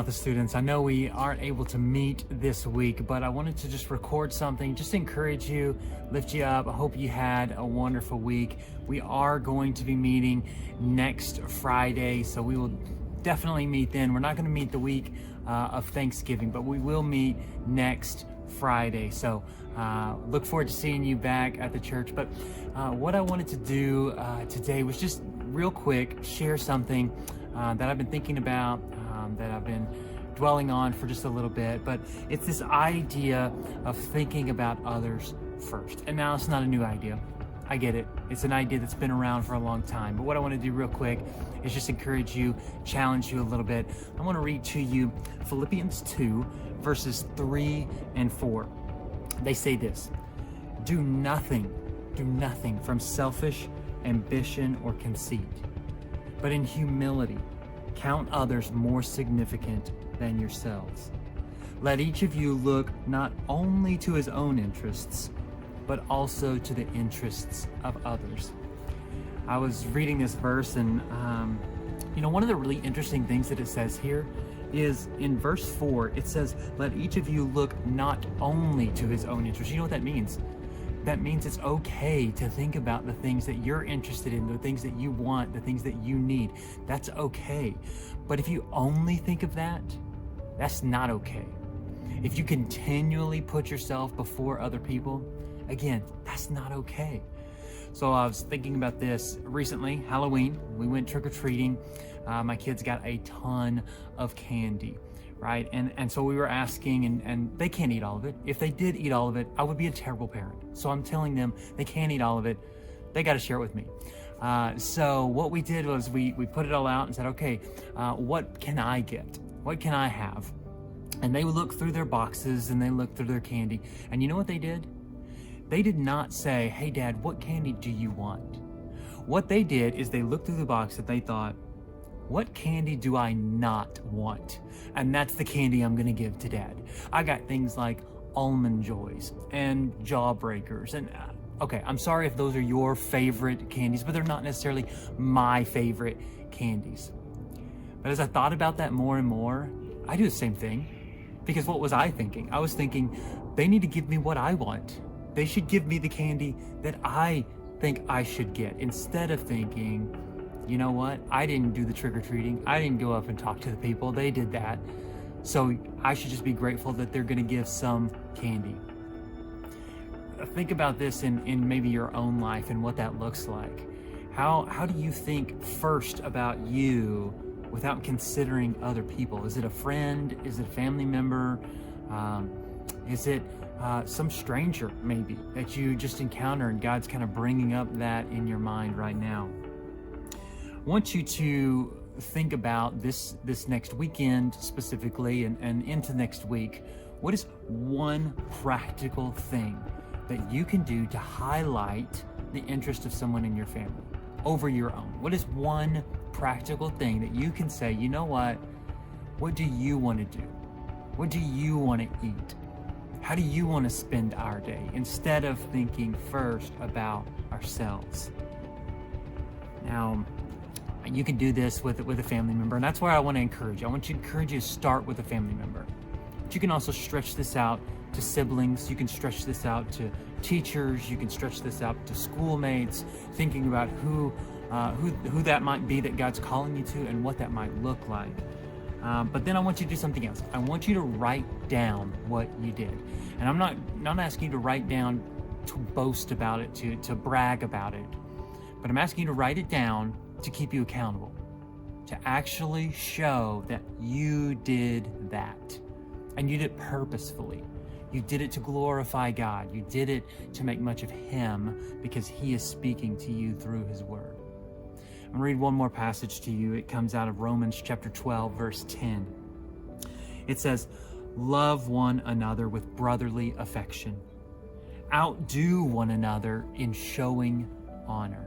the students. I know we aren't able to meet this week, but I wanted to just record something, just encourage you, lift you up. I hope you had a wonderful week. We are going to be meeting next Friday, so we will definitely meet then. We're not going to meet the week of Thanksgiving, but we will meet next Friday. So look forward to seeing you back at the church. But what I wanted to do today was just real quick share something that I've been thinking about, that I've been dwelling on for just a little bit. But it's this idea of thinking about others first. And now it's not a new idea. I get it. It's an idea that's been around for a long time. But what I want to do real quick is just encourage you, challenge you a little bit. I want to read to you Philippians 2, verses 3 and 4. They say this: do nothing from selfish ambition or conceit, but in humility count others more significant than yourselves. Let each of you look not only to his own interests, but also to the interests of others. I was reading this verse, and one of the really interesting things that it says here is in verse 4, it says, let each of you look not only to his own interests. You know what that means? That means it's okay to think about the things that you're interested in, the things that you want, the things that you need. That's okay. But if you only think of that, that's not okay. If you continually put yourself before other people, again, that's not okay. So I was thinking about this recently, Halloween. We went trick-or-treating. My kids got a ton of candy, right? And so we were asking, and they can't eat all of it. If they did eat all of it, I would be a terrible parent. So I'm telling them they can't eat all of it. They got to share it with me. So what we did was we put it all out and said, okay, what can I get? What can I have? And they looked through their boxes and they looked through their candy. And you know what they did? They did not say, hey, Dad, what candy do you want? What they did is they looked through the box and they thought, what candy do I not want? And that's the candy I'm going to give to Dad. I got things like Almond Joys and Jawbreakers. And okay, I'm sorry if those are your favorite candies, but they're not necessarily my favorite candies. But as I thought about that more and more, I do the same thing. Because what was I thinking? I was thinking, they need to give me what I want. They should give me the candy that I think I should get, instead of thinking, you know what? I didn't do the trick-or-treating. I didn't go up and talk to the people. They did that. So I should just be grateful that they're going to give some candy. Think about this in maybe your own life and what that looks like. How do you think first about you without considering other people? Is it a friend? Is it a family member? Is it some stranger maybe that you just encounter, and God's kind of bringing up that in your mind right now? I want you to think about this next weekend specifically, and into next week. What is one practical thing that you can do to highlight the interest of someone in your family over your own? What is one practical thing that you can say, you know what do you want to do? What do you want to eat? How do you want to spend our day, instead of thinking first about ourselves? Now, you can do this with a family member, and that's where I want to encourage you. I want to encourage you to start with a family member. But you can also stretch this out to siblings. You can stretch this out to teachers. You can stretch this out to schoolmates, thinking about who that might be that God's calling you to and what that might look like. But then I want you to do something else. I want you to write down what you did. And I'm not asking you to write down to boast about it, to brag about it. But I'm asking you to write it down to keep you accountable, to actually show that you did that. And you did it purposefully. You did it to glorify God. You did it to make much of Him, because He is speaking to you through His Word. I'm going to read one more passage to you. It comes out of Romans chapter 12, verse 10. It says, love one another with brotherly affection. Outdo one another in showing honor.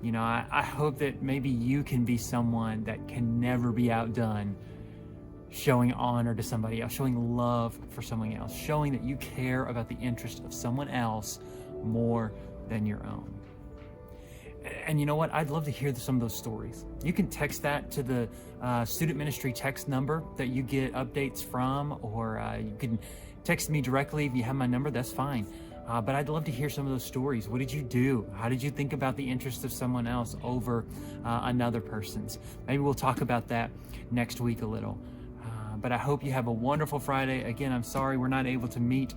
You know, I hope that maybe you can be someone that can never be outdone, showing honor to somebody else, showing love for someone else, showing that you care about the interest of someone else more than your own. And you know what? I'd love to hear some of those stories. You can text that to the student ministry text number that you get updates from, or you can text me directly if you have my number, that's fine. But I'd love to hear some of those stories. What did you do? How did you think about the interest of someone else over another person's? Maybe we'll talk about that next week a little. But I hope you have a wonderful Friday. Again, I'm sorry we're not able to meet.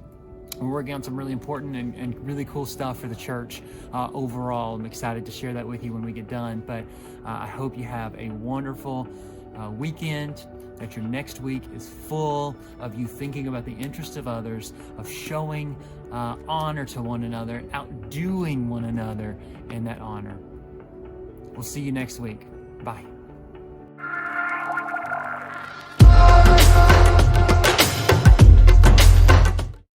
We're working on some really important and really cool stuff for the church overall. I'm excited to share that with you when we get done. But I hope you have a wonderful weekend, that your next week is full of you thinking about the interest of others, of showing honor to one another, outdoing one another in that honor. We'll see you next week. Bye.